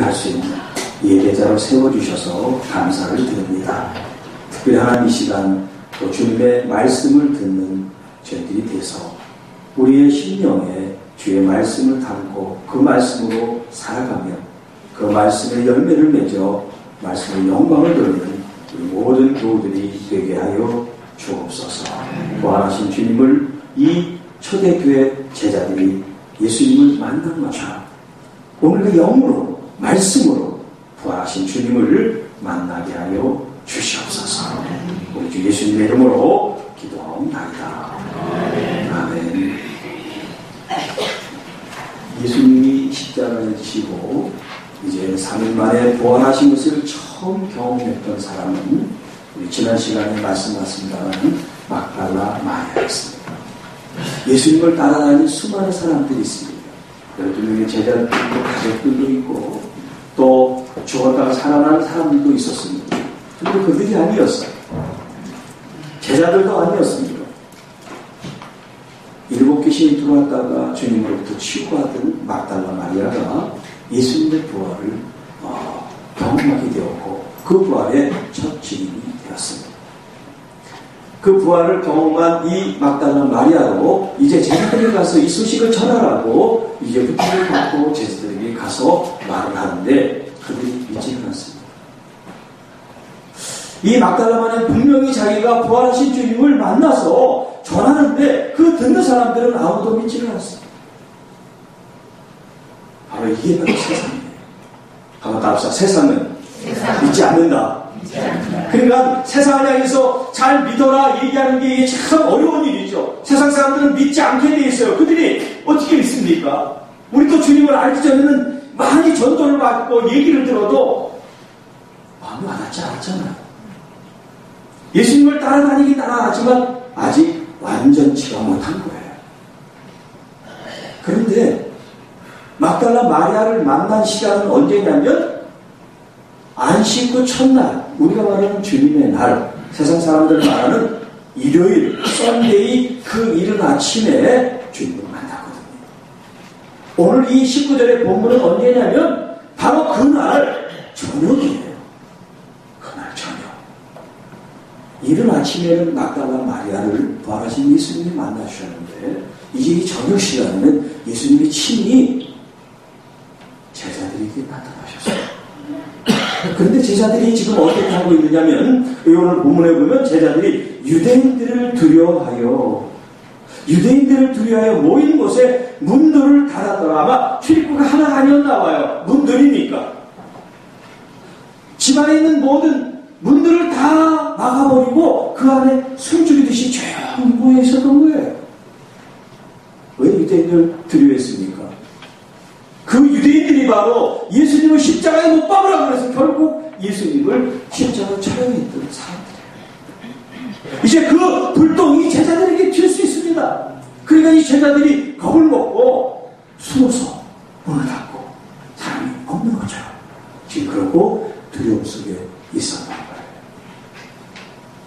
예배할 수 있는 예배자로 세워주셔서 감사를 드립니다. 특별히 하나님 이 시간 또 주님의 말씀을 듣는 저희들이 돼서 우리의 심령에 주의 말씀을 담고 그 말씀으로 살아가며 그 말씀의 열매를 맺어 말씀의 영광을 돌리는 우리 모든 교우들이 되게 하여 주옵소서. 부활하신 주님을 이 초대교회 제자들이 예수님을 만나마다 오늘 그 영으로 말씀으로 부활하신 주님을 만나게 하여 주시옵소서. 우리 주 예수님의 이름으로 기도하옵나이다. 아멘. 예수님이 십자가에 지시고 이제 3일 만에 부활하신 것을 처음 경험했던 사람은 우리 지난 시간에 말씀하셨습니다만 막달라 마리아였습니다. 예수님을 따라다니는 수많은 사람들이 있습니다. 12명의 제자들도 가족들도 있고 또 죽었다가 살아난 사람들도 있었습니다. 그런데 그들이 아니었어요. 제자들도 아니었습니다. 7 귀신이 들어왔다가 주님으로부터 치유받은 막달라 마리아가 예수님의 부활을 경험하게 되었고 그 부활의 첫 증인이 되었습니다. 그 부활을 경험한 이 막달라 마리아로 이제 제자들에게 가서 이 소식을 전하라고 이제 부탁을 받고 제자들에게 가서 말을 하는데 그들이 믿지는 않습니다. 이 막달라 마리아는 분명히 자기가 부활하신 주님을 만나서 전하는데 그 듣는 사람들은 아무도 믿지는 않습니다. 바로 이게 바로 세상이에요. 한번 답사 세상은 믿지 않는다. 그러니까 세상을 향해서 잘 믿어라 얘기하는 게 참 어려운 일이죠. 세상 사람들은 믿지 않게 돼 있어요. 그들이 어떻게 믿습니까? 우리도 주님을 알기 전에는 많이 전도를 받고 얘기를 들어도 마음이 와닿지 않았잖아요. 예수님을 따라다니긴 따라하지만 아직 완전치가 못한 거예요. 그런데 막달라 마리아를 만난 시간은 언제냐면 안식 후 첫날, 우리가 말하는 주님의 날, 세상 사람들 말하는 일요일, 썬데이 그 이른 아침에 주님을 만났거든요. 오늘 이 19절의 본문은 언제냐면 바로 그날 저녁이에요. 그날 저녁. 이른 아침에는 막달라 마리아를 부활하신 예수님이 만나주셨는데 이제 이 저녁 시간에는 예수님이 친히 제자들에게 나타나셨어요. 그런데 제자들이 지금 어떻게 하고 있느냐면 오늘 본문에 보면 제자들이 유대인들을 두려워하여 모인 곳에 문들을 닫았더라. 아마 출입구가 하나가 아니었나 봐요. 문들이니까 집안에 있는 모든 문들을 다 막아버리고 그 안에 숨죽이듯이 조용히 모여 있었던 거예요. 왜 유대인들 두려워했습니까? 그 유대인들이 바로 예수님을 십자가에 못 박으라고 해서 결국 예수님을 십자가에 촬영했던 사람들이에요. 이제 그 불똥이 제자들에게 튈 수 있습니다. 그러니까 이 제자들이 겁을 먹고 숨어서 문을 닫고 사람이 없는 거죠. 지금 그러고 두려움 속에 있었던 거예요.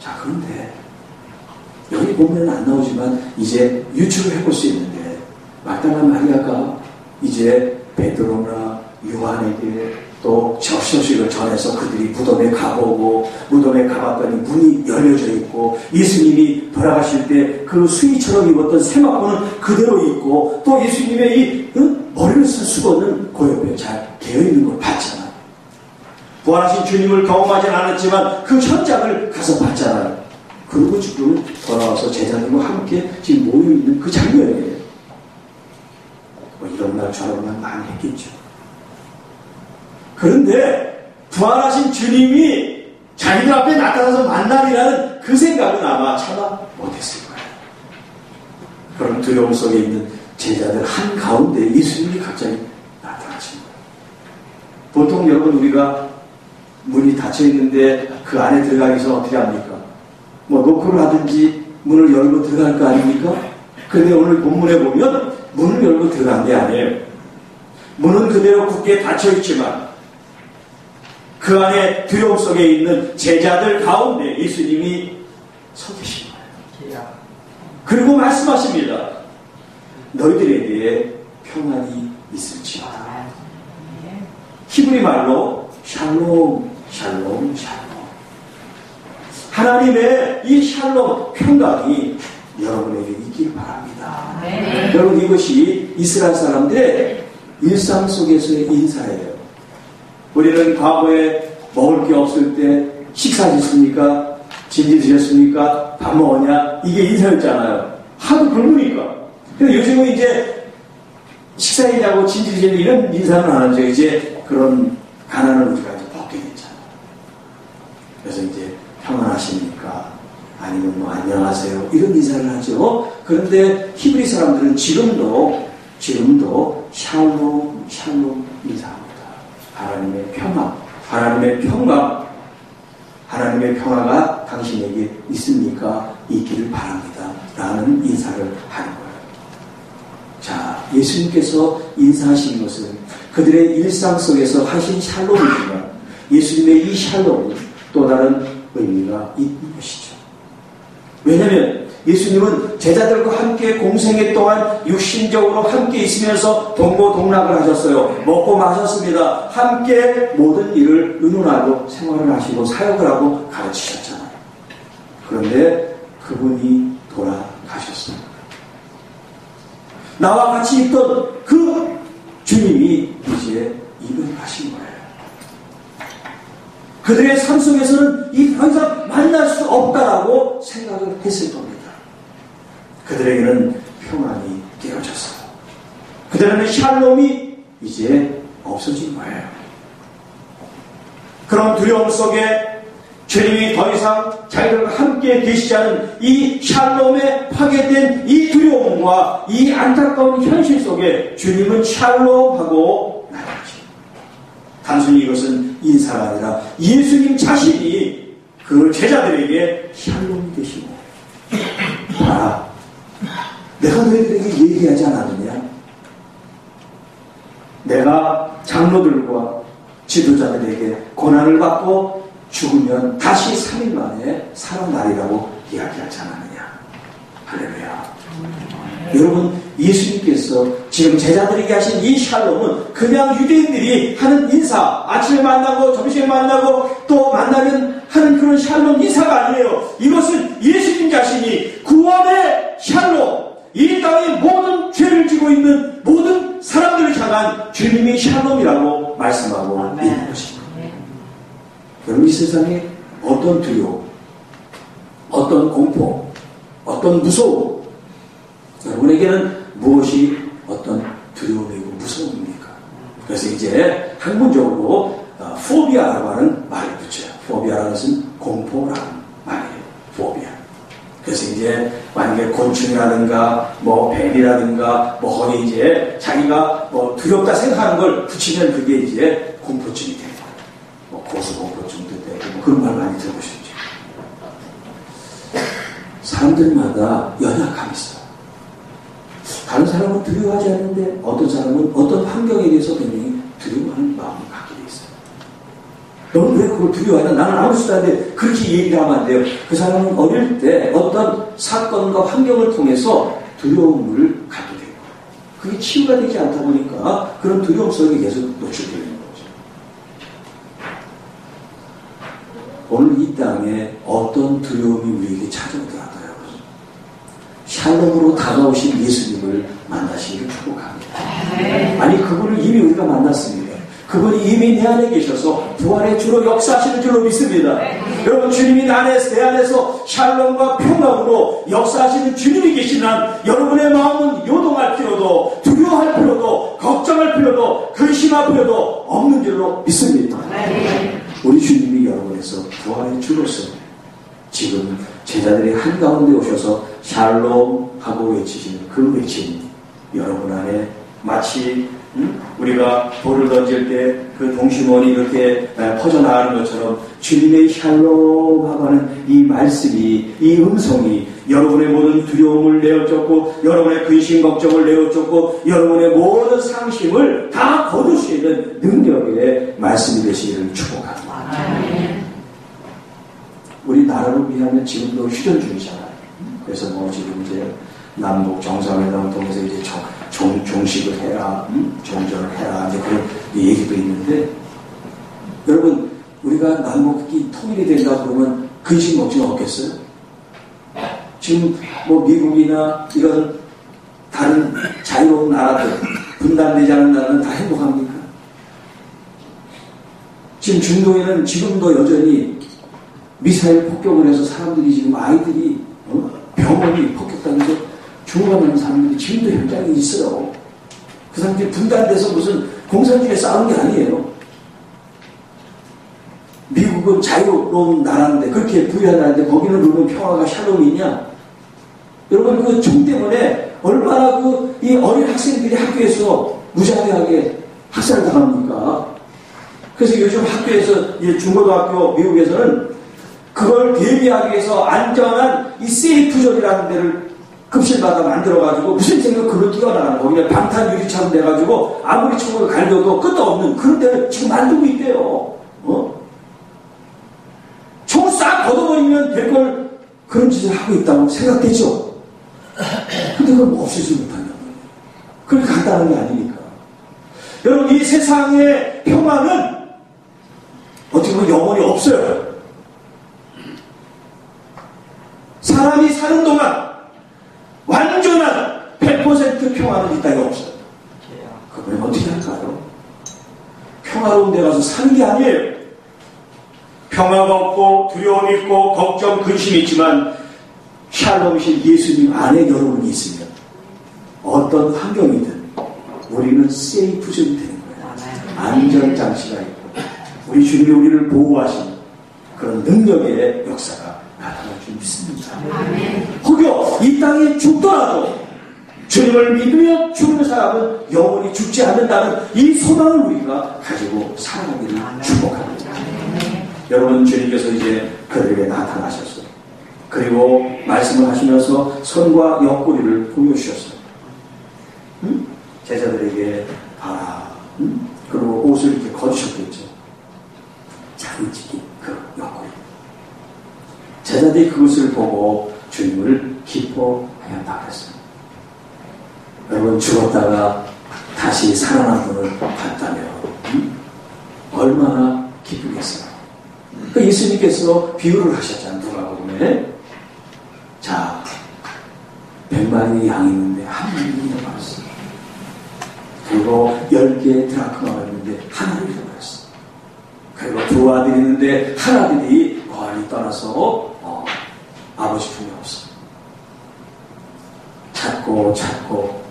자, 그런데 여기 보면 안 나오지만 이제 유추를 해볼 수 있는데 막달라 마리아가 이제 베드로나 요한에게 또 소식을 전해서 그들이 무덤에 가보고 무덤에 가봤더니 문이 열려져 있고 예수님이 돌아가실 때 그 수의처럼 입었던 세마포는 그대로 있고 또 예수님의 이 머리를 쓴 수건은 그 옆에 잘 되어있는 걸 봤잖아요. 부활하신 주님을 경험하진 않았지만 그 현장을 가서 봤잖아요. 그리고 지금 돌아와서 제자들과 함께 지금 모여있는 그 장면이에요. 뭐 이런 날 저런 날 많이 했겠죠. 그런데 부활하신 주님이 자기들 앞에 나타나서 만나리라는 그 생각은 아마 차마 못했을 거예요. 그런 두려움 속에 있는 제자들 한가운데 예수님이 갑자기 나타나신 거예요. 보통 여러분 우리가 문이 닫혀있는데 그 안에 들어가기 위해서 어떻게 합니까? 뭐 노크를 하든지 문을 열고 들어갈 거 아닙니까? 그런데 오늘 본문에 보면 문을 열고 들어간 게 아니에요. 문은 그대로 굳게 닫혀있지만 그 안에 두려움 속에 있는 제자들 가운데 예수님이 서 계신 거예요. 그리고 말씀하십니다. 너희들에게 평안이 있을지어다. 히브리 말로 샬롬, 샬롬, 샬롬. 하나님의 이 샬롬, 평강이 여러분에게 있길 바랍니다. 네. 여러분, 이것이 이스라엘 사람들의 일상 속에서의 인사예요. 우리는 과거에 먹을 게 없을 때 식사 드셨습니까? 진지 드셨습니까? 밥 먹었냐? 이게 인사였잖아요. 하도 굶으니까. 근데 요즘은 이제 식사했냐고 진지 드셨냐 이런 인사는 안 하죠. 이제 그런 가난을 우리가 이제 벗게 됐잖아요. 그래서 이제 평안하십니까? 아니면 뭐 안녕하세요 이런 인사를 하죠. 그런데 히브리 사람들은 지금도 샬롬, 샬롬 인사합니다. 하나님의 평화, 하나님의 평강, 하나님의 평화가 당신에게 있습니까? 있기를 바랍니다. 라는 인사를 하는 거예요. 자, 예수님께서 인사하신 것은 그들의 일상 속에서 하신 샬롬이지만 예수님의 이 샬롬은 또 다른 의미가 있는 것이죠. 왜냐하면 예수님은 제자들과 함께 공생애 동안 육신적으로 함께 있으면서 동고동락을 하셨어요. 먹고 마셨습니다. 함께 모든 일을 의논하고 생활을 하시고 사역을 하고 가르치셨잖아요. 그런데 그분이 돌아가셨습니다. 나와 같이 있던 그 주님이 이제 이별하신 거예요. 그들의 삶 속에서는 더 이상 만날 수 없다라고 생각을 했을 겁니다. 그들에게는 평안이 깨어졌어요. 그들에게는 샬롬이 이제 없어진 거예요. 그런 두려움 속에 주님이 더 이상 자기들과 함께 계시지 않은 이 샬롬에 파괴된 이 두려움과 이 안타까운 현실 속에 주님은 샬롬하고 나가지. 단순히 이것은 인사가 아니라 예수님 자신이 그 제자들에게 샬롬이 되시고, 봐라, 내가 너희들에게 얘기하지 않았느냐? 내가 장로들과 지도자들에게 고난을 받고 죽으면 다시 3일 만에 살아나리라고 이야기하지 않았느냐? 할렐루야. 여러분, 예수님께서 지금 제자들에게 하신 이 샬롬은 그냥 유대인들이 하는 인사, 아침에 만나고 점심에 만나고 또 만나면 하는 그런 샬롬 인사가 아니에요. 이것은 예수님 자신이 구원의 샬롬, 이 땅의 모든 죄를 지고 있는 모든 사람들을 향한 주님의 샬롬이라고 말씀하고 있는 것입니다. 여러분, 이 세상에 어떤 두려움, 어떤 공포, 어떤 무서움, 여러분에게는 무엇이 어떤 두려움이고 무서움입니까? 그래서 이제 학문적으로 포비아라고 하는 말을 붙여요. 포비아라는 것은 공포라는 말이에요. 포비아. 그래서 이제 만약에 곤충이라든가 뭐 뱀이라든가 뭐 거기 이제 자기가 뭐 두렵다 생각하는 걸 붙이면 그게 이제 공포증이 되는 거예요. 뭐 고소공포증도 되고 뭐 그런 말 많이 들어보셨죠. 사람들마다 연약함이 있어요. 다른 사람은 두려워하지 않는데 어떤 사람은 어떤 환경에 대해서 굉장히 두려워하는 마음을 갖게 돼 있어요. 너는 왜 그걸 두려워하냐? 나는 아무렇지도 않은데 그렇게 얘기를 하면 안 돼요. 그 사람은 어릴 때 어떤 사건과 환경을 통해서 두려움을 갖게 되고 그게 치유가 되지 않다 보니까 그런 두려움 속에 계속 노출되는 거죠. 오늘 이 땅에 어떤 두려움이 우리에게 찾아오더라도 샬롬으로 다가오신 예수님을 만나시기를 축복합니다. 아니, 그분을 이미 우리가 만났습니다. 그분이 이미 내 안에 계셔서 부활의 주로 역사하시는 줄로 믿습니다. 여러분, 주님이 내 안에서 샬롬과 평강으로 역사하시는 주님이 계신 한 여러분의 마음은 요동할 필요도, 두려워할 필요도, 걱정할 필요도, 근심할 필요도 없는 줄로 믿습니다. 우리 주님이 여러분에서 부활의 주로서 지금 제자들이 한가운데 오셔서 샬롬 하고 외치시는 그 외침, 여러분 안에 마치 우리가 돌을 던질 때 그 동심원이 이렇게 퍼져나가는 것처럼 주님의 샬롬 하고 하는 이 말씀이, 이 음성이 여러분의 모든 두려움을 내어쫓고 여러분의 근심 걱정을 내어쫓고 여러분의 모든 상심을 다 거둘 수 있는 능력의 말씀이 되시기를 축복합니다. 우리 나라를 위하면 지금도 휴전 중이잖아요. 그래서 뭐 지금 이제 남북 정상회담을 통해서 이제 종식을 해라, 종전을 해라, 이제 그런 얘기도 있는데 여러분, 우리가 남북이 통일이 된다 그러면 근심 걱정 없겠어요? 지금 뭐 미국이나 이런 다른 자유로운 나라들, 분단되지 않은 나라는 다 행복합니까? 지금 중동에는 지금도 여전히 미사일 폭격을 해서 사람들이 지금 아이들이 병원이 폭격당해서 죽어가는 사람들이 지금도 현장에 있어요. 그 사람들이 분단돼서 무슨 공산주의에 싸우는 게 아니에요. 미국은 자유로운 나라인데, 그렇게 부유한 나라인데 거기는 그러면 평화가 샬롬이냐? 여러분, 그 총 때문에 얼마나 이 어린 학생들이 학교에서 무자비하게 학살을 당합니까? 그래서 요즘 학교에서, 중고등학교 미국에서는 그걸 대비하기 위해서 안전한 이 세이프존이라는 데를 급실마다 만들어가지고 무슨 생각 그걸 뛰어나가는 거기에 방탄 유리처럼 돼가지고 아무리 총을 갈겨도 끝도 없는 그런 데를 지금 만들고 있대요. 총을 싹 걷어버리면 될 걸 그런 짓을 하고 있다고 생각되죠. 근데 그걸 뭐 없애지 못한다는 거예요. 그렇게 간단한 게 아니니까. 여러분, 이 세상의 평화는 어떻게 보면 영원히 없어요. 사람이 사는 동안 완전한 100% 평화는 이 땅에 없어요. 그러면 어떻게 할까요? 평화로운 데 가서 사는 게 아니에요. 평화가 없고 두려움이 있고 걱정, 근심이 있지만 샬롬이신 예수님 안에 여러분이 있으면 어떤 환경이든 우리는 세이프존이 되는 거예요. 안전장치가 있고 우리 주님이 우리를 보호하신 그런 능력의 역사가 나타날 줄 믿습니다. 혹여 이 땅에 죽더라도 주님을 믿으며 죽는 사람은 영원히 죽지 않는다는 이 소망을 우리가 가지고 살아가기를 축복합니다. 여러분, 주님께서 이제 그들에게 나타나셨어요. 그리고 말씀을 하시면서 손과 옆구리를 보여주셨어요. 제자들에게 봐라. 그리고 옷을 이렇게 거두셨겠죠. 자그지기 그 옆구리. 제자들이 그것을 보고 주님을 기뻐하였다 그랬어요. 여러분, 죽었다가 다시 살아난 분을 봤다면 얼마나 기쁘겠어요. 그 예수님께서 비유를 하셨잖아요. 누가복음에. 자, 100마리 양이 있는데 한 마리를 잃어버렸어요. 그리고 10개의 드라크마가 있는데 하나를 잃어버렸어요. 그리고 두 아들이 있는데 한 아들이 멀리 떠나서 아버지 품에 없어요. 찾고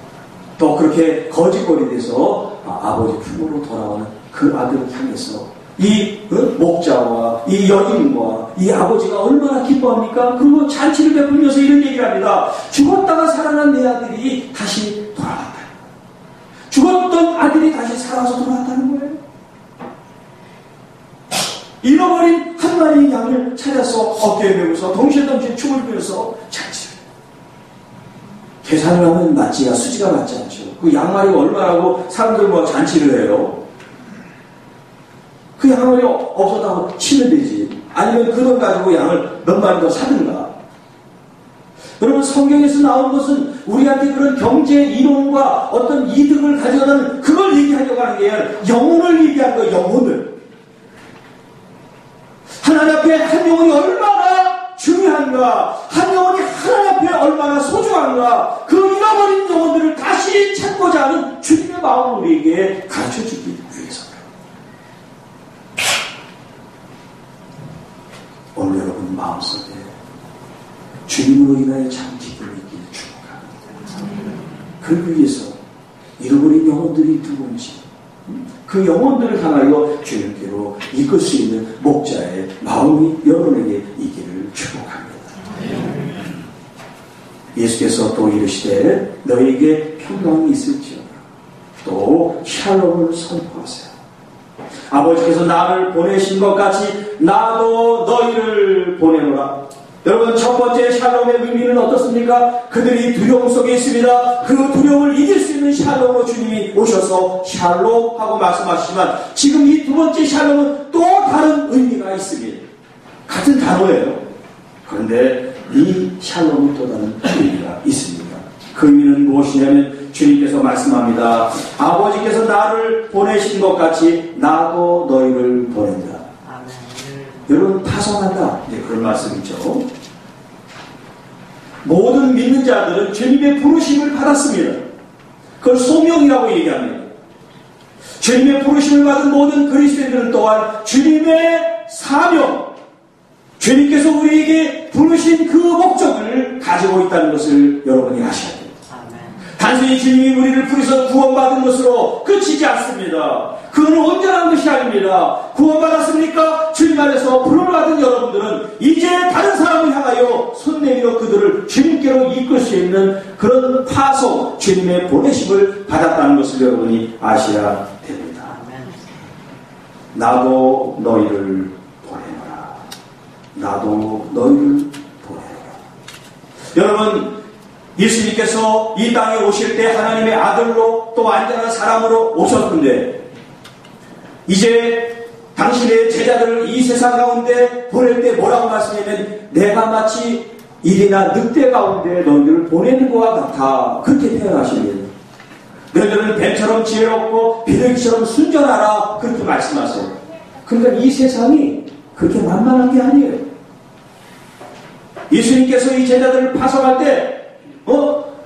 또 그렇게 거짓골이 돼서 아버지 품으로 돌아오는 그 아들을 향해서 이 목자와 이 여인과 이 아버지가 얼마나 기뻐합니까? 그리고 잔치를 베풀면서 이런 얘기를 합니다. 죽었다가 살아난 내 아들이 다시 돌아왔다. 죽었던 아들이 다시 살아서 돌아왔다는 거예요. 잃어버린 한 마리 양을 찾아서 어깨에 메고서 동시에 춤을 부려서 잔치를. 계산을 하면 맞지야 수지가 맞지 않죠. 그 양말이 얼마라고 사람들 뭐 잔치를 해요. 그 양말이 없었다고 치면 되지. 아니면 그 돈 가지고 양을 몇 마리 더 사든가. 여러분, 성경에서 나온 것은 우리한테 그런 경제 이론과 어떤 이득을 가져가는 그걸 얘기하려고 하는 게 아니라 영혼을 얘기하는 거예요. 영혼을. 하나님 앞에 한 영혼이 얼마나 중요한가, 한 영혼이 하나님 앞에 얼마나 소중한가, 그 잃어버린 영혼들을 다시 찾고자 하는 주님의 마음을 우리에게 가르쳐주기 위해서. 오늘 여러분 마음속에 주님으로 인하여 참 기쁨이 있기를 축복합니다. 그러기 위해서 잃어버린 영혼들이 누군지 그 영혼들을 향하여 주님께로 이끌 수 있는 목자의 마음이 여러분에게 있기를 축복합니다. 예수께서 또 이르시되 너희에게 평강이 있을지어다. 또 샬롬을 선포하세요. 아버지께서 나를 보내신 것 같이 나도 너희를 보내노라. 여러분, 첫 번째 샬롬의 의미는 어떻습니까? 그들이 두려움 속에 있습니다. 그 두려움을 이길 수 있는 샬롬으로 주님이 오셔서 샬롬 하고 말씀하시지만 지금 이 두 번째 샬롬은 또 다른 의미가 있습니다. 같은 단어예요. 그런데 이 샬롬은 또 다른 의미가 있습니다. 그 의미는 무엇이냐면 주님께서 말씀합니다. 아버지께서 나를 보내신 것 같이 나도 너희를 보낸다. 여러분 파송한다. 이제 그런 말씀이죠. 모든 믿는 자들은 주님의 부르심을 받았습니다. 그걸 소명이라고 얘기합니다. 주님의 부르심을 받은 모든 그리스도인들은 또한 주님의 사명, 주님께서 우리에게 부르신 그 목적을 가지고 있다는 것을 여러분이 아셔야 됩니다. 단순히 주님이 우리를 부르셔서 구원받은 것으로 그치지 않습니다. 그건 온전한 것이 아닙니다. 구원받았습니까? 주님 안에서 부름을 받은 여러분들은 이제 다른 사람을 향하여 손 내밀어 그들을 주님께로 이끌 수 있는 그런 파송, 주님의 보내심을 받았다는 것을 여러분이 아셔야 됩니다. 나도 너희를 보내노라. 나도 너희를 보내노라. 여러분, 예수님께서 이 땅에 오실 때 하나님의 아들로 또 완전한 사람으로 오셨는데 이제 당신의 제자들을 이 세상 가운데 보낼 때 뭐라고 말씀하냐면 내가 마치 일이나 늑대 가운데 너희들을 보내는 것과 같아. 그렇게 표현하십니다. 너희들은 뱀처럼 지혜롭고 비둘기처럼 순전하라. 그렇게 말씀하세요. 그러니까 이 세상이 그렇게 만만한 게 아니에요. 예수님께서 이 제자들을 파송할 때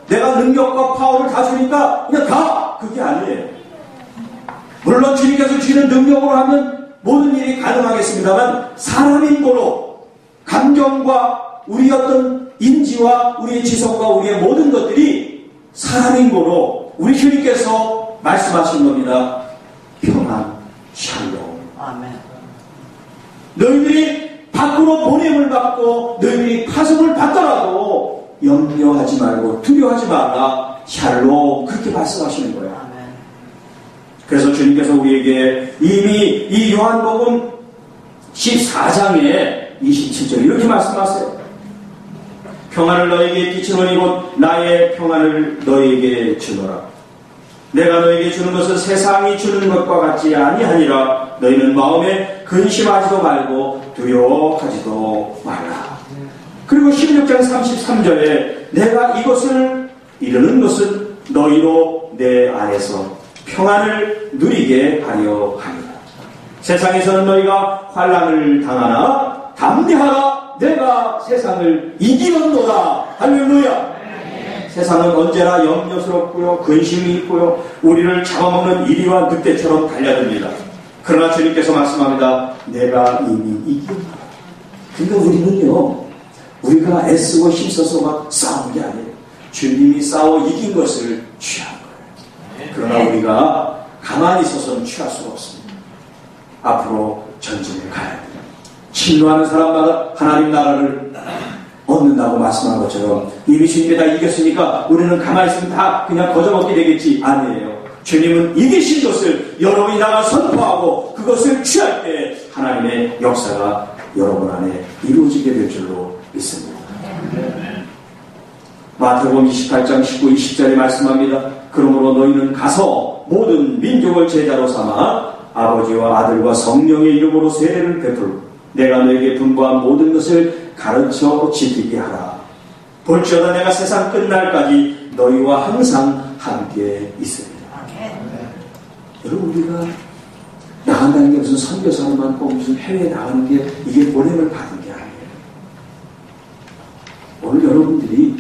내가 능력과 파워를 다 주니까 그냥 가! 그게 아니에요. 물론 주님께서 주시는 능력으로 하면 모든 일이 가능하겠습니다만 사람인 거로 감정과 우리 어떤 인지와 우리의 지성과 우리의 모든 것들이 사람인 거로 우리 주님께서 말씀하신 겁니다. 평안, 샬롬. 아멘. 너희들이 밖으로 보냄을 받고 너희들이 파송을 받더라도 염려하지 말고 두려워하지 말라. 샬롬. 그렇게 말씀하시는 거예요. 아멘. 그래서 주님께서 우리에게 이미 이 요한복음 14장에 27절 이렇게 말씀하세요. 평안을 너에게 끼치노니 곧 나의 평안을 너에게 주노라. 내가 너에게 주는 것은 세상이 주는 것과 같지 아니하니라. 너희는 마음에 근심하지도 말고 두려워하지도 말라. 그리고 16장 33절에 내가 이것을 이루는 것은 너희로 내 안에서 평안을 누리게 하려 합니다. 세상에서는 너희가 환난을 당하나 담대하라. 내가 세상을 이기는도다. 할렐루야. 세상은 언제나 염려스럽고요, 근심이 있고요, 우리를 잡아먹는 이리와 늑대처럼 달려듭니다. 그러나 주님께서 말씀합니다. 내가 이미 이기는다. 그러니까 우리는요, 우리가 애쓰고 힘써서 막 싸운 게 아니에요. 주님이 싸워 이긴 것을 취한 거예요. 그러나 우리가 가만히 있어서는 취할 수가 없습니다. 앞으로 전진을 가야 돼요. 진노하는 사람마다 하나님 나라를 얻는다고 말씀한 것처럼 이미 주님이 다 이겼으니까 우리는 가만히 있으면 다 그냥 거저먹게 되겠지. 아니에요. 주님은 이기신 것을 여러분이 나가 선포하고 그것을 취할 때 하나님의 역사가 여러분 안에 이루어지게 될 줄로 믿습니다. 마태복음 28장 19, 20절에 말씀합니다. 그러므로 너희는 가서 모든 민족을 제자로 삼아 아버지와 아들과 성령의 이름으로 세례를 베풀고 내가 너에게 분부한 모든 것을 가르쳐 지키게 하라. 볼지어다 내가 세상 끝날까지 너희와 항상 함께 있습니다. 여러분 우리가 나간다는 게 무슨 선교사로만 꼭 무슨 해외에 나가는 게 이게 보냄을 받은 게 아니에요. 오늘 여러분들이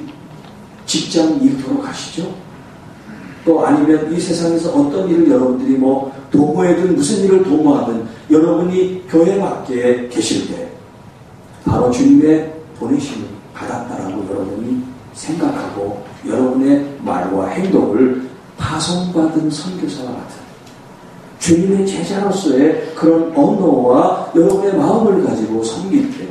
직장 일터로 가시죠? 또 아니면 이 세상에서 어떤 일을 여러분들이 뭐 도모하든 무슨 일을 도모하든 여러분이 교회 밖에 계실 때 바로 주님의 보내심을 받았다라고 여러분이 생각하고 여러분의 말과 행동을 파송받은 선교사와 같은 주님의 제자로서의 그런 언어와 여러분의 마음을 가지고 섬길 때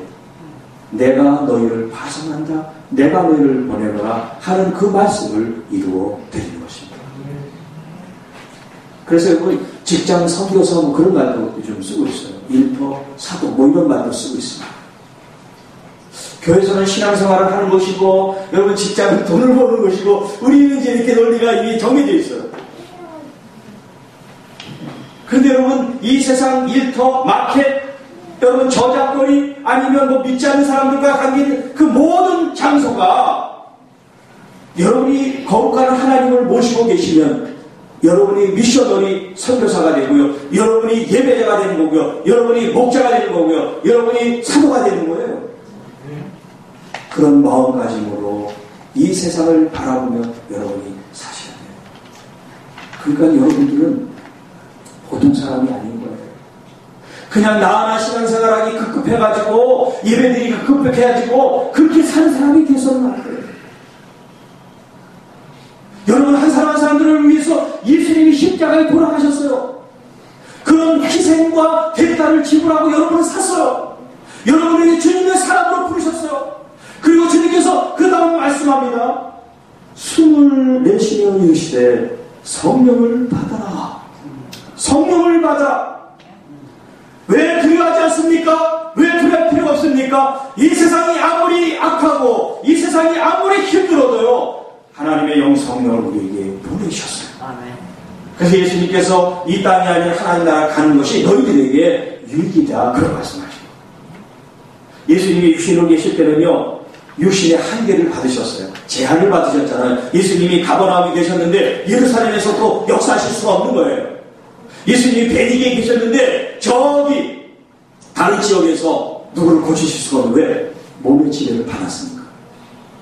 내가 너희를 파송한다, 내가 너희를 보내노라 하는 그 말씀을 이루어 드리는 것입니다. 그래서 여러분 직장 선교사 뭐 그런 말도 요즘 쓰고 있어요. 일터, 사도 뭐 이런 말도 쓰고 있습니다. 교회에서는 신앙생활을 하는 것이고 여러분 직장은 돈을 버는 것이고 우리는 이제 이렇게 논리가 이미 정해져 있어요. 그런데 여러분 이 세상 일터, 마켓, 여러분 저작거리 아니면 뭐 믿지 않는 사람들과 관계된 그 모든 장소가 여러분이 거룩한 하나님을 모시고 계시면 여러분이 미셔너리 선교사가 되고요. 여러분이 예배자가 되는 거고요. 여러분이 목자가 되는 거고요. 여러분이 사도가 되는 거예요. 그런 마음가짐으로 이 세상을 바라보며 여러분이 사셔야 돼요. 그러니까 여러분들은 보통 사람이 아닌 거예요. 그냥 나나 신앙생활하기 급급해가지고 예배드리기 급급해가지고 그렇게 사는 사람이 돼서는 안 돼요. 여러분 한 사람 한 사람들을 위해서 예수님이 십자가에 돌아가셨어요. 그런 희생과 대가를 지불하고 여러분을 샀어요. 여러분에게 주님의 사랑으로 부르셨어요. 그리고 주님께서 그 다음 말씀합니다. 숨을 내쉬며 이르시되 성령을 받아라. 성령을 받아라. 왜 두려워하지 않습니까? 왜 두려울 필요가 없습니까? 이 세상이 아무리 악하고 이 세상이 아무리 힘들어도요, 하나님의 영 성령을 우리에게 보내셨어요. 아멘. 그래서 예수님께서 이 땅이 아닌 하나님 나라 가는 것이 너희들에게 유익이다, 그런 말씀하시고, 예수님이 육신으로 계실 때는요, 육신의 한계를 받으셨어요. 제한을 받으셨잖아요. 예수님이 가버나움에 계셨는데 예루살렘에서 또 역사하실 수가 없는 거예요. 예수님이 베니게에 계셨는데 저기 다른 지역에서 누구를 고치실 수가 없는, 왜? 몸의 지배를 받았으니까.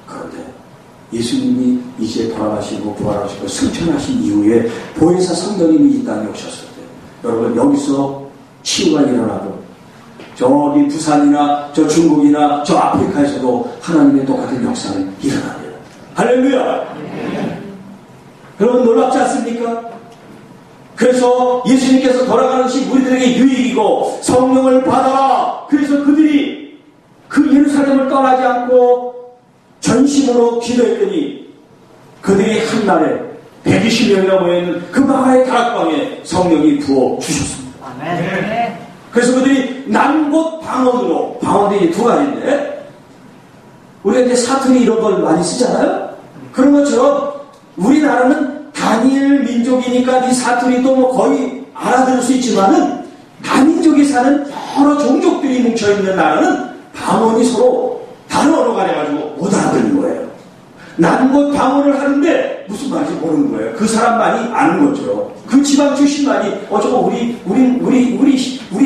그런데 예수님이 이제 돌아가시고 부활하시고 승천하신 이후에 보혜사 성령님이 이 땅에 오셨을 때, 여러분 여기서 치유가 일어나도 저기 부산이나 저 중국이나 저 아프리카에서도 하나님의 똑같은 역사를 일어나요. 할렐루야. 여러분 놀랍지 않습니까? 그래서 예수님께서 돌아가는 것이 우리들에게 유익이고 성령을 받아라. 그래서 그들이 그 예루살렘을 떠나지 않고 전심으로 기도했더니 그들이 한날에 120명이나 모여있는 그 마가의 다락방에 성령이 부어 주셨습니다. 아멘. 그래서 그들이 난곳 방언으로, 방언도 이제 두 가지인데, 우리가 이제 사투리 이런 걸 많이 쓰잖아요? 그런 것처럼 우리나라는 단일 민족이니까 이 사투리도 뭐 거의 알아들을 수 있지만은 다민족이 사는 여러 종족들이 뭉쳐있는 나라는 방언이 서로 다른 언어가 돼가지고 못 알아듣는 거예요. 난곳 방언을 하는데 무슨 말인지 모르는 거예요. 그 사람만이 아는 거죠. 그 지방 출신만이 저거 우리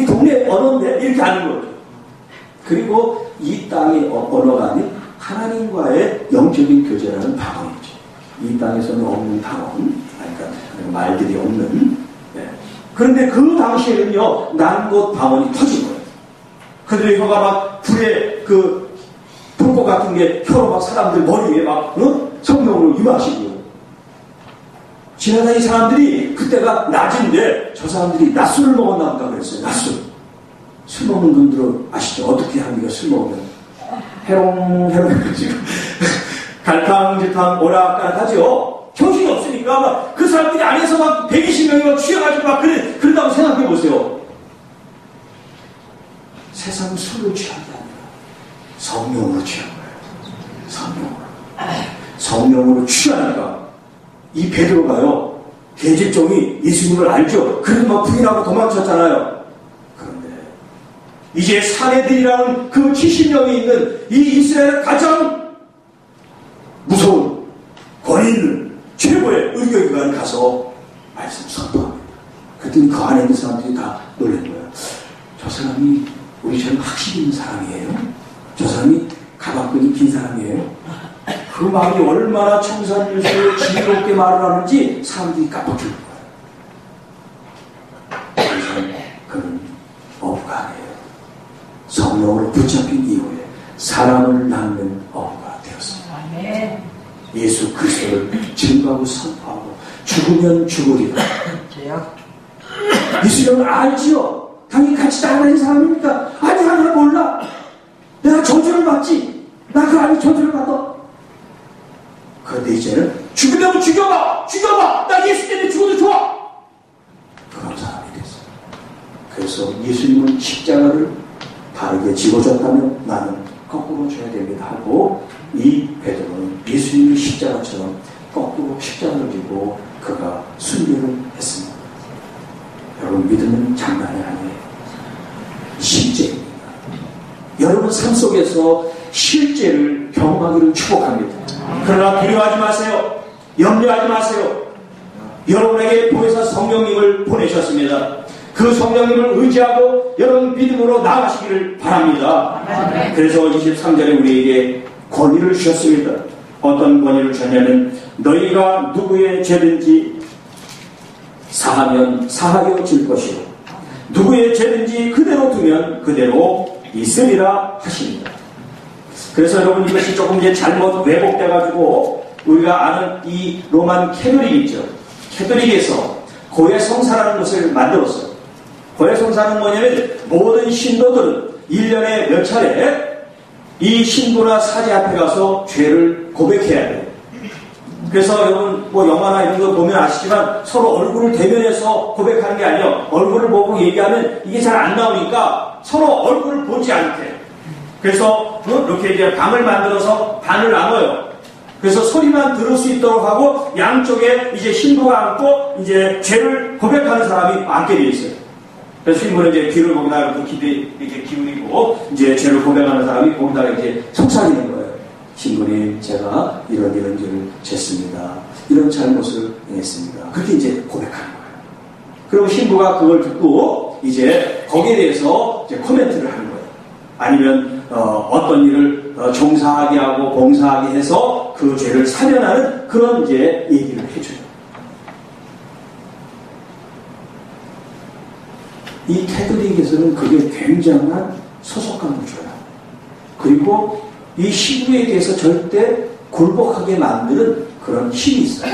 동네 언어인데 이렇게 아는 거죠. 그리고 이 땅의 언어가 아닌 하나님과의 영적인 교제라는 방언이죠. 이 땅에서는 없는 방언, 그러니까 말들이 없는. 네. 그런데 그 당시에는요, 난곳 방언이 터진 거예요. 그들의 혀가 막 불에 불꽃 같은 게 혀로 막 사람들 머리 위에 막 성령으로 임하시고요. 지나다니는 사람들이 그때가 낮인데 저 사람들이 낮술을 먹었나 보다 그랬어요. 낮술. 술 먹는 분들은 아시죠? 어떻게 합니까? 술 먹으면 해롱해롱 해가지고 갈팡질팡 오락가락 하죠. 정신이 없으니까 막 그 사람들이 안에서 막 120명이 막 취해가지고 막 그런다고 생각해 보세요. 세상 술을 취한 게 아니라 성령으로 취한 거예요. 성령으로 취하니까 이 베드로가요, 계집종이 예수님을 알죠. 그래서 막 부인하고 도망쳤잖아요. 그런데 이제 사내들이라는 그 70명이 있는 이 이스라엘의 가장 무서운 권위 있는 최고의 의교기관에 가서 말씀 선포합니다. 그랬더니 그 안에 있는 사람들이 다 놀란 거예요. 저 사람이 우리처럼 학식 있는 사람이에요? 저 사람이 가방끈이 긴 사람이에요? 그 마음이 얼마나 청산유수에 지혜롭게 말을 하는지 사람들이 깜빡해요. 그는 어부가 아니에요. 성령으로 붙잡힌 이후에 사람을 낳는 어부가 되었습니다. 예수 그리스도를 증거하고 선포하고 죽으면 죽으리라. 예수님을 알지요? 당연히 같이 따라다니는 사람입니까? 아니, 나는 몰라. 내가 저주를 받지. 나 그 안에 저주를 받아. 그런데 이제는 죽으려면 죽여봐! 나 예수 때문에 죽어도 좋아! 그런 사람이 됐어요. 그래서 예수님은 십자가를 바르게 집어줬다면 나는 거꾸로 줘야 됩니다 하고, 이 베드로는 예수님의 십자가처럼 거꾸로 십자가를 지고 그가 순교를 했습니다. 여러분, 믿음은 장난이 아니에요. 실제입니다. 여러분 삶 속에서 실제를 경험하기를 축복합니다. 그러나 두려워하지 마세요. 염려하지 마세요. 여러분에게 보혜사 성령님을 보내셨습니다. 그 성령님을 의지하고 여러분 믿음으로 나아가시기를 바랍니다. 그래서 23절에 우리에게 권위를 주셨습니다. 어떤 권위를 주냐면 너희가 누구의 죄든지 사하면 사하여질 것이고 누구의 죄든지 그대로 두면 그대로 있으리라 하십니다. 그래서 여러분 이것이 조금 이제 잘못 왜곡돼가지고 우리가 아는 이 로만 캐톨릭 있죠. 캐톨릭에서 고해성사라는 것을 만들었어요. 고해성사는 뭐냐면 모든 신도들은 1년에 몇 차례 이 신부나 사제 앞에 가서 죄를 고백해야 돼요. 그래서 여러분 뭐 영화나 이런 거 보면 아시지만 서로 얼굴을 대면해서 고백하는 게 아니에요. 얼굴을 보고 얘기하면 이게 잘 안 나오니까 서로 얼굴을 보지 않게. 그래서 이렇게 이제 방을 만들어서 반을 나눠요. 그래서 소리만 들을 수 있도록 하고 양쪽에 이제 신부가 앉고 이제 죄를 고백하는 사람이 앉게 돼 있어요. 그래서 신부는 이제 귀를 거기다 이렇게 기울이고 이제 죄를 고백하는 사람이 거기다가 이제 속삭이는 거예요. 신부님, 제가 이런 죄를 졌습니다. 이런 잘못을 행했습니다. 그렇게 이제 고백하는 거예요. 그리고 신부가 그걸 듣고 이제 거기에 대해서 이제 코멘트를 하는 거예요. 아니면 어떤 일을 종사하게 하고 봉사하게 해서 그 죄를 사면하는 그런 이제 얘기를 해줘요. 이 캐톨릭에서는 그게 굉장한 소속감을 줘요. 그리고 이 신부에 대해서 절대 굴복하게 만드는 그런 힘이 있어요.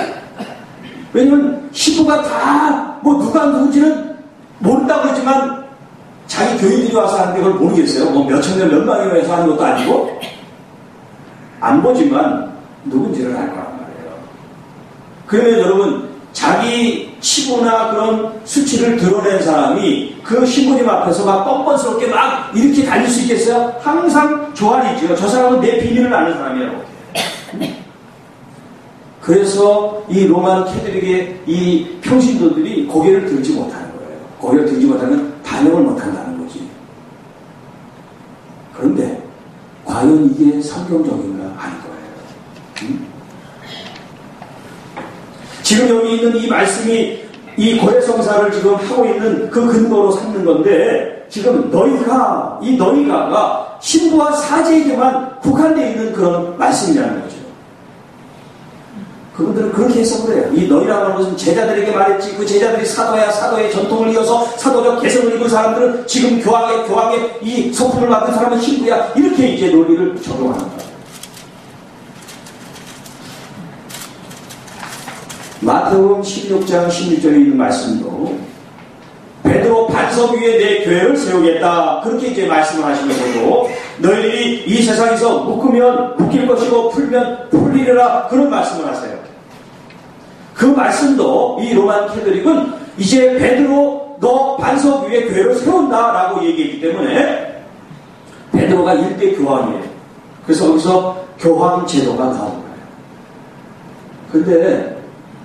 왜냐면 신부가 다 뭐 누가 누군지는 모른다고 그러지만 자기 교인들이 와서 하는데 그걸 모르겠어요. 뭐 몇천 년 몇만이나 해서 하는 것도 아니고 안 보지만 누군지를 알 거란 말이에요. 그러면 여러분 자기 치부나 그런 수치를 드러낸 사람이 그 신부님 앞에서 막 뻔뻔스럽게 막 이렇게 다닐 수 있겠어요? 항상 조안이죠. 저 사람은 내 비밀을 아는 사람이라고. 그래서 이 로만 캐톨릭의 이 평신도들이 고개를 들지 못하는 거예요. 고개를 들지 못하면 반영을 못한다는 거지. 그런데 과연 이게 성경적인가? 아닌 거예요. 지금 여기 있는 이 말씀이 이 고해성사를 지금 하고 있는 그 근거로 삼는 건데 지금 너희가가 신부와 사제에게만 국한되어 있는 그런 말씀이라는 거죠. 그분들은 그렇게 해석을 해요. 이 너희라고 하는 것은 제자들에게 말했지 그 제자들이 사도의 전통을 이어서 사도적 개성을 입은 사람들은 지금 교황의 이 성품을 맡은 사람은 신부야. 이렇게 이제 논리를 적용하는 거예요. 마태복음 16장 16절에 있는 말씀도 베드로 반석 위에 내 교회를 세우겠다. 그렇게 이제 말씀을 하시면서도 너희들이 이 세상에서 묶으면 묶일 것이고 풀면 풀리리라. 그런 말씀을 하세요. 그 말씀도 이 로만 캐톨릭은 이제 베드로 너 반석 위에 교회를 세운다라고 얘기했기 때문에 베드로가 1대 교황이에요. 그래서 거기서 교황 제도가 나온 거예요. 근데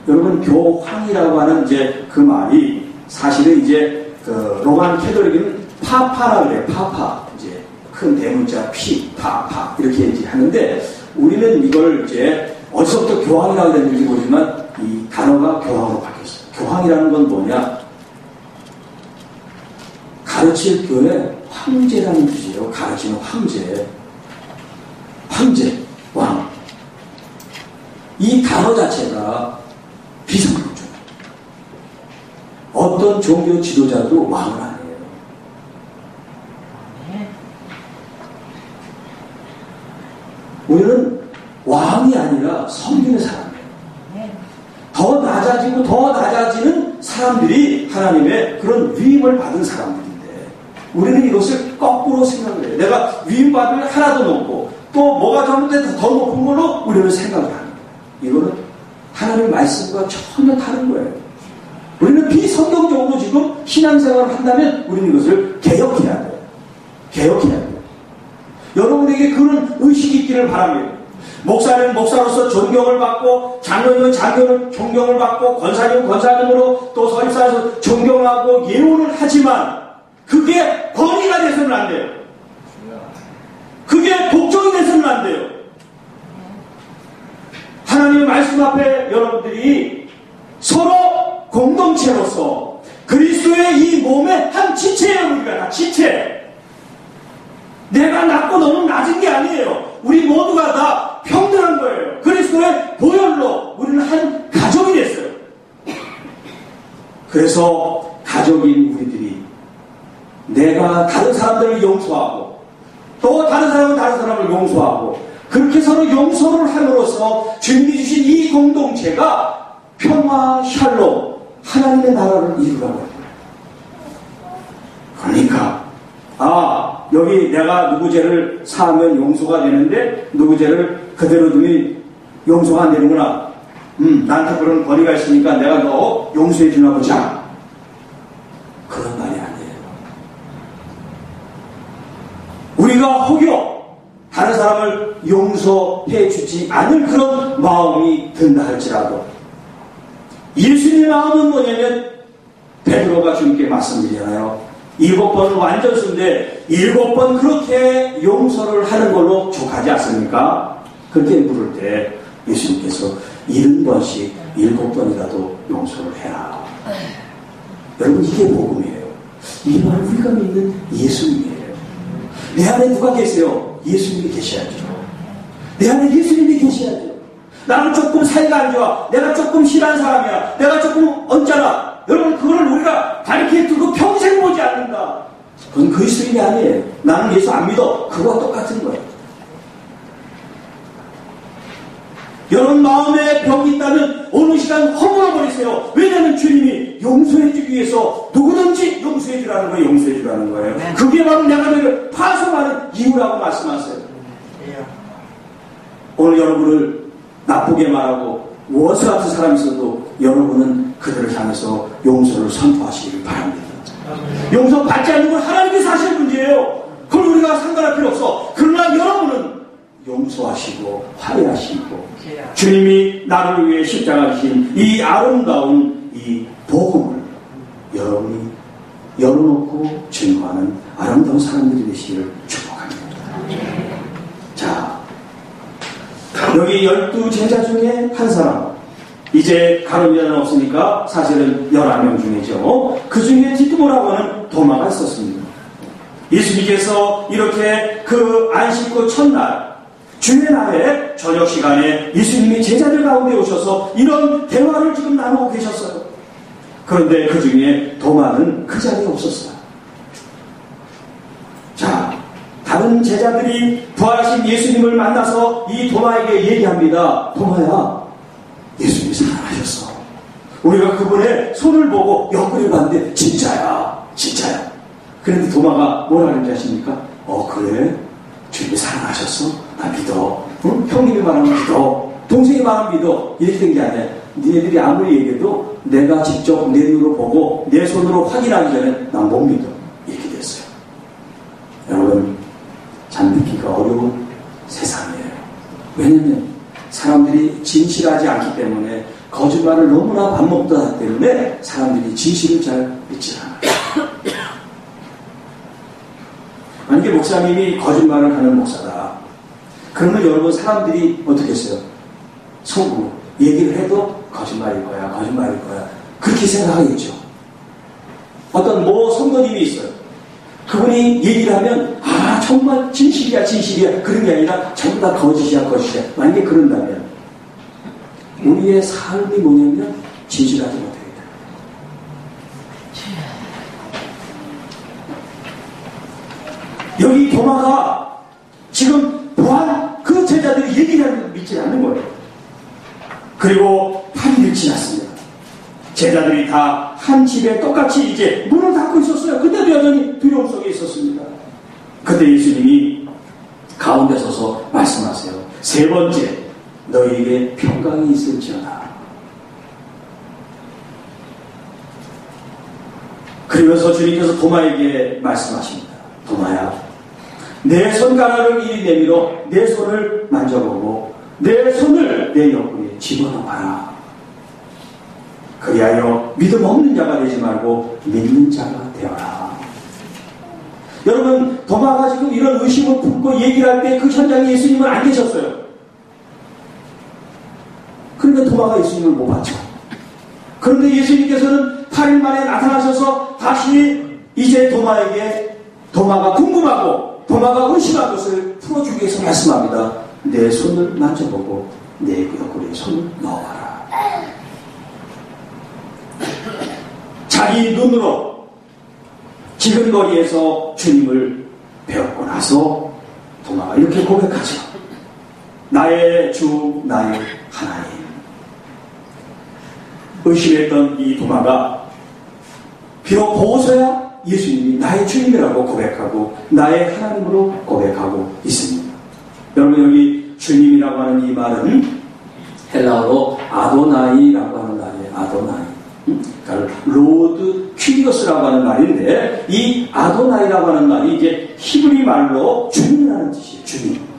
여러분 교황이라고 하는 이제 그 말이 사실은 이제 그 로만 캐톨릭은 파파라 그래요. 파파. 이제 큰 대문자 P, 파파. 이렇게 이제 하는데 우리는 이걸 이제 어디서부터 교황이라고 됐는지 모르지만 이 단어가 교황으로 바뀌었어요. 교황이라는 건 뭐냐? 가르칠 교회 황제라는 뜻이에요. 가르치는 황제. 황제, 왕. 이 단어 자체가 비성경적. 어떤 종교 지도자도 왕을 안 해요. 우리는 왕이 아니라 섬기는 사람이에요. 더 낮아지는 사람들이 하나님의 그런 위임을 받은 사람들인데 우리는 이것을 거꾸로 생각을 해요. 내가 위임받을 하나도 높고 또 뭐가 잘못돼서 더 높은 걸로 우리는 생각을 하는 거예요. 이거는 하나님의 말씀과 전혀 다른 거예요. 우리는 비성경적으로 지금 신앙생활을 한다면 우리는 이것을 개혁해야 돼요. 개혁해야 돼요. 여러분에게 그런 의식이 있기를 바랍니다. 목사는 목사로서 존경을 받고 장로님은 장로는 존경을 받고 권사님은 권사님으로 또 설사에서 존경하고 예우를 하지만 그게 권위가 돼서는 안 돼요. 그게 독종이 돼서는 안 돼요. 하나님의 말씀 앞에 여러분들이 서로 공동체로서 그리스도의 이 몸의 한 지체예요. 우리가 다 지체. 내가 낮고 너는 낮은 게 아니에요. 우리 모두가 다 평등한 거예요. 그리스도의 보혈로 우리는 한 가족이 됐어요. 그래서 가족인 우리들이 내가 다른 사람들을 용서하고 또 다른 사람은 다른 사람을 용서하고 그렇게 서로 용서를 함으로써 주님이 주신 이 공동체가 평화, 샬롬, 하나님의 나라를 이루라고 해요. 그러니까 여기 내가 누구 죄를 사하면 용서가 되는데 누구 죄를 그대로 두면 용서가 안 되는구나. 나한테 그런 권위가 있으니까 내가 너 용서해 주나 보자. 그런 말이 아니에요. 우리가 혹여 다른 사람을 용서해 주지 않을 그런 마음이 든다 할지라도 예수님의 마음은 뭐냐면 베드로가 주님께 말씀드리잖아요. 7번은 완전수인데 7번 그렇게 용서를 하는 걸로 족하지 않습니까? 그렇게 물을 때 예수님께서 70번씩 7번이라도 용서를 해라. 여러분 이게 복음이에요. 이 말은 우리가 믿는 예수님이에요. 내 안에 누가 계세요? 예수님이 계셔야죠. 내 안에 예수님이 계셔야죠. 나는 조금 사이가 안 좋아. 내가 조금 싫어하는 사람이야. 내가 조금 언짢아. 여러분 그거를 우리가 다리에 두고 평생 보지 않는다. 그건 그리스도인이 아니에요. 나는 예수 안 믿어. 그거와 똑같은 거예요. 여러분 마음에 병이 있다면 어느 시간 허물어버리세요. 왜냐하면 주님이 용서해주기 위해서 누구든지 용서해주라는 거예요. 용서해주라는 거예요. 네. 그게 바로 내가 너를 파송하는 이유라고 말씀하세요. 오늘 여러분을 나쁘게 말하고 원수 같은 사람이 있어도 여러분은 그들을 향해서 용서를 선포하시길 바랍니다. 용서 받지 않는 건 하나님께서 하실 문제예요. 그걸 우리가 상관할 필요 없어. 그러나 여러분은 용서하시고 화해하시고 주님이 나를 위해 십자가 지신 이 아름다운 이 복음을 여러분이 열어놓고 증거하는 아름다운 사람들이 되시기를 축복합니다. 자, 여기 12제자 중에 한 사람, 이제 가룟 유다는 없으니까 사실은 11명 중이죠. 그 중에 디두모라고 하는 도마가 있었습니다. 예수님께서 이렇게 그 안식구 첫날 주의 날에 저녁 시간에 예수님이 제자들 가운데 오셔서 이런 대화를 지금 나누고 계셨어요. 그런데 그 중에 도마는 그 자리에 없었어요. 자, 다른 제자들이 부활하신 예수님을 만나서 이 도마에게 얘기합니다. 도마야, 예수님이 살아나셨어. 우리가 그분의 손을 보고 옆구리를 봤는데 진짜야, 진짜야. 그런데 도마가 뭐라 그런지 아십니까? 그래? 주님이 살아나셨어? 나 믿어. 응? 형님이 말하면 믿어. 동생이 말하면 믿어. 이렇게 된 게 아니야. 니네들이 아무리 얘기해도 내가 직접 내 눈으로 보고 내 손으로 확인하기 전에 난 못 믿어. 이렇게 됐어요. 여러분, 참 믿기가 어려운 세상이에요. 왜냐면 사람들이 진실하지 않기 때문에, 거짓말을 너무나 밥 먹다 하기 때문에 사람들이 진실을 잘 믿지 않아요. 만약에 목사님이 거짓말을 하는 목사다. 그러면 여러분 사람들이 어떻게 했어요? 속으로 얘기를 해도 거짓말일 거야, 거짓말일 거야. 그렇게 생각하겠죠. 어떤 성도님이 있어요. 그분이 얘기를 하면 정말 진실이야, 진실이야. 그런 게 아니라 전부 다 거짓이야, 거짓이야. 만약에 그런다면 우리의 삶이 뭐냐면 진실하지 못합니다. 여기 도마가 지금 부활 그 제자들이 얘기를 하는 걸 믿지 않는 거예요. 그리고 8일이 지났습니다. 제자들이 다 한 집에 똑같이 이제 문을 닫고 있었어요. 그때도 여전히 두려움 속에 있었습니다. 그때 예수님이 가운데 서서 말씀하세요. 세 번째, 너희에게 평강이 있을지어다. 그러면서 주님께서 도마에게 말씀하십니다. 도마야, 내 손가락을 이리 내밀어 내 손을 만져보고 내 손을 내 옆구리에 집어넣어봐라. 그리하여 믿음 없는 자가 되지 말고 믿는 자가 되어라. 여러분, 도마가 지금 이런 의심을 품고 얘기를 할 때 그 현장에 예수님은 안 계셨어요. 그런데 도마가 예수님을 못 봤죠. 그런데 예수님께서는 8일 만에 나타나셔서 다시 이제 도마가 궁금하고 도마가 의심한 것을 풀어주기 위해서 말씀합니다. 내 손을 만져보고 내 옆구리에 손을 넣어봐라. 자기 눈으로 지근거리에서 주님을 배웠고 나서 도마가 이렇게 고백하죠. 나의 주, 나의 하나님. 의심했던 이 도마가 비록 보고서야 예수님이 나의 주님이라고 고백하고 나의 하나님으로 고백하고 있습니다. 여러분, 여기 주님이라고 하는 이 말은 헬라어로 아도나이라고 하는 말이에요. 아도나이. 그러니까 로드 퀴리오스라고 하는 말인데, 이 아도나이라고 하는 말이 이제 히브리 말로 주님이라는 뜻이에요. 주님.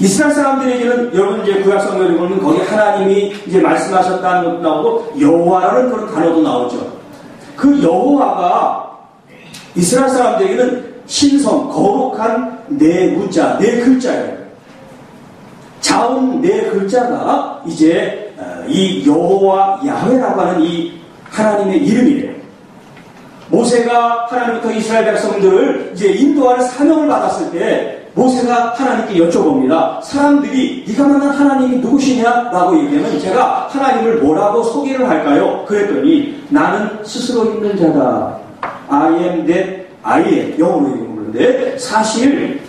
이스라엘 사람들에게는, 여러분 이제 구약 성경을 보면 거기 하나님이 이제 말씀하셨다는 것도 나오고 여호와라는 그런 단어도 나오죠. 그 여호와가 이스라엘 사람들에게는 신성, 거룩한 네 문자, 네 글자예요. 자음 네 글자가 이제 이 여호와 야훼라고 하는 이 하나님의 이름이래요. 모세가 하나님부터 이스라엘 백성들을 이제 인도하는 사명을 받았을 때 모세가 하나님께 여쭤봅니다. 사람들이 네가 만난 하나님이 누구시냐라고 얘기하면 제가 하나님을 뭐라고 소개를 할까요? 그랬더니 나는 스스로 있는 자다. I am that I am. 영어로 얘기하는데 사실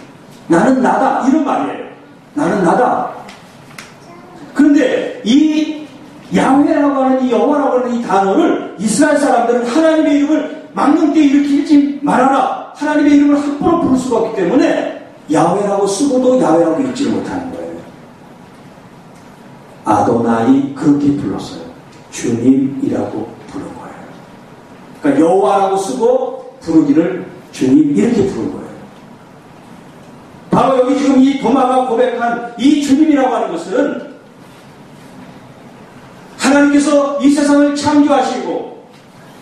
나는 나다. 이런 말이에요. 나는 나다. 그런데 이 야훼라고 하는 이 여호와라고 하는 이 단어를 이스라엘 사람들은 하나님의 이름을 망령되이 일으키지 말아라. 하나님의 이름을 함부로 부를 수가 없기 때문에 야훼라고 쓰고도 야훼라고 읽지를 못하는 거예요. 아도나이 그렇게 불렀어요. 주님이라고 부른 거예요. 그러니까 여호와라고 쓰고 부르기를 주님 이렇게 부른 거예요. 바로 여기 지금 이 도마가 고백한 이 주님이라고 하는 것은 하나님께서 이 세상을 창조하시고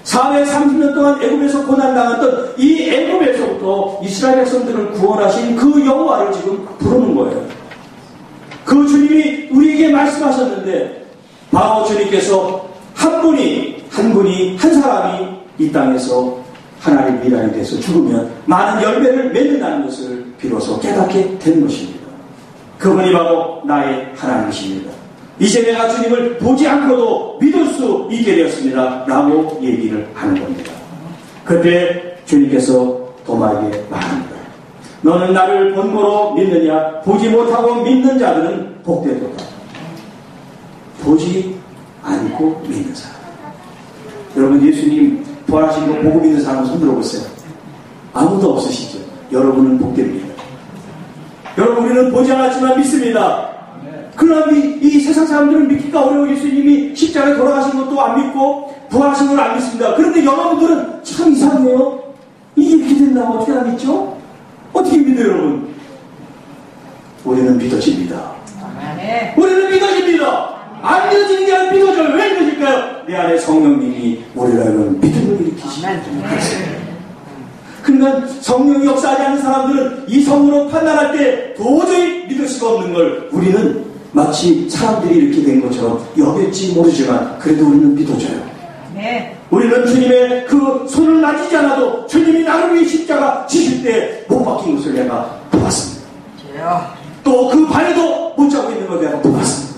430년 동안 애굽에서 고난당했던 이 애굽에서부터 이스라엘 백성들을 구원하신 그 여호와를 지금 부르는 거예요. 그 주님이 우리에게 말씀하셨는데 바로 주님께서 한 사람이 이 땅에서 하나님 미랄이 돼서 죽으면 많은 열매를 맺는다는 것을 비로소 깨닫게 된 것입니다. 그분이 바로 나의 하나님이십니다. 이제 내가 주님을 보지 않고도 믿을 수 있게 되었습니다. 라고 얘기를 하는 겁니다. 그때 주님께서 도마에게 말합니다. 너는 나를 본고로 믿느냐? 보지 못하고 믿는 자들은 복되도다. 보지 않고 믿는 사람. 여러분, 예수님 부활하신 거 보고 믿는 사람 손 들어보세요. 아무도 없으시죠? 여러분은 복됩니다. 여러분, 우리는 보지 않았지만 믿습니다. 그러나 이 세상 사람들은 믿기가 어려워. 예수님이 십자가에 돌아가신 것도 안 믿고 부활하신 걸 안 믿습니다. 그런데 여러분들은 참 이상해요. 이게 이렇게 된다면 어떻게 안 믿죠? 어떻게 믿어요, 여러분? 우리는 믿어집니다. 우리는 믿어집니다. 안 믿어지는 게 아니라 믿어져요. 왜 믿어질까요? 내 안에 성령님이 우리라는 믿음을 일으키시기 때문에. 그러니까 성령이 역사하지 않는 사람들은 이 성으로 판단할 때 도저히 믿을 수가 없는 걸 우리는 마치 사람들이 이렇게 된 것처럼 여겼지 모르지만 그래도 우리는 믿어져요. 네. 우리는 주님의 그 손을 만지지 않아도 주님이 나를 위해 십자가 지실 때 못 박힌 것을 내가 보았습니다. 또 그 발에도 못 자고 있는 걸 내가 보았습니다.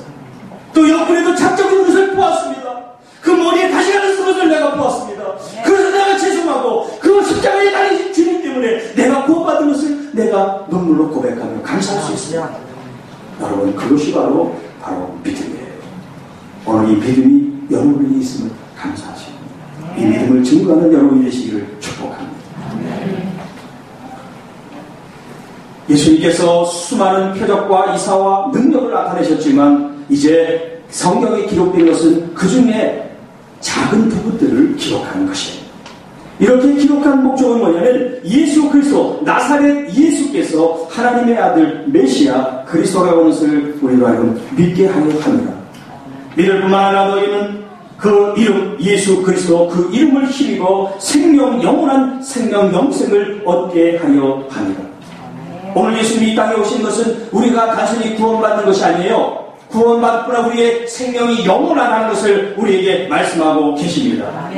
또 옆구리에도 착적 있는 것을 보았습니다. 그 머리에 가시가 있는 것을 내가 보았습니다. 네. 그래서 내가 죄송하고 그 십자가에 달리신 주님 때문에 내가 구원받은 것을 내가 눈물로 고백하며 감사할 수 있습니다. 여러분, 그것이 바로 믿음이에요. 오늘 이 믿음이 여러분이 있음을 감사하십니다. 이 믿음을 증거하는 여러분이 되시기를 축복합니다. 예수님께서 수많은 표적과 이사와 능력을 나타내셨지만 이제 성경에 기록된 것은 그 중에 작은 부분들을 기록하는 것이에요. 이렇게 기록한 목적은 뭐냐면 예수 그리스도, 나사렛 예수께서 하나님의 아들 메시아 그리스도라고 하는 것을 우리로 하여금 믿게 하려 합니다. 믿을 뿐만 아니라 너희는 그 이름 예수 그리스도 그 이름을 힘입어 생명 영원한 생명 영생을 얻게 하려 합니다. 오늘 예수님이 이 땅에 오신 것은 우리가 단순히 구원받는 것이 아니에요. 구원받구나 우리의 생명이 영원하다는 것을 우리에게 말씀하고 계십니다.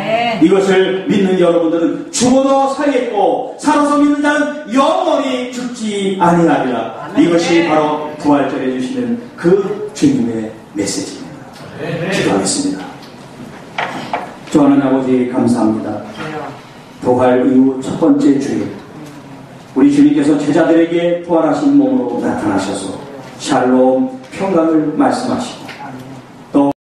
이것을 믿는 여러분들은 죽어도 살겠고 살아서 믿는 자는 영원히 죽지 아니하리라. 이것이 바로 부활절에 주시는 그 주님의 메시지입니다. 기도하겠습니다. 주 하나님 아버지 감사합니다. 부활 이후 첫 번째 주일 우리 주님께서 제자들에게 부활하신 몸으로 나타나셔서 샬롬 평강을 말씀하시고